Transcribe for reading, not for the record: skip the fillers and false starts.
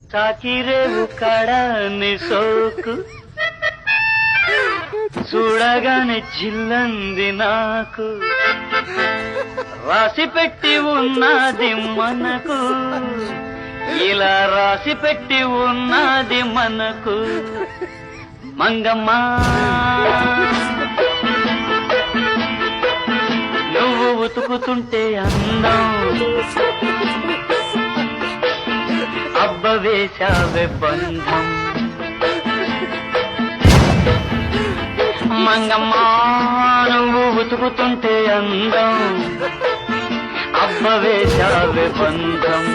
తాకిరేవు కడాని సోకు చూడగానే చిల్లంది నాకు రాసి పెట్టి ఉన్నది మనకు ఇలా రాసి పెట్టి ఉన్నది మనకు మంగమ్మ నువ్వు ఉతుకుతుంటే అందం అబ్బ వేశావే బంధం మంగమ్మ నువ్వు ఉతుకుతుంటే అందం అబ్బ వేశావే బంధం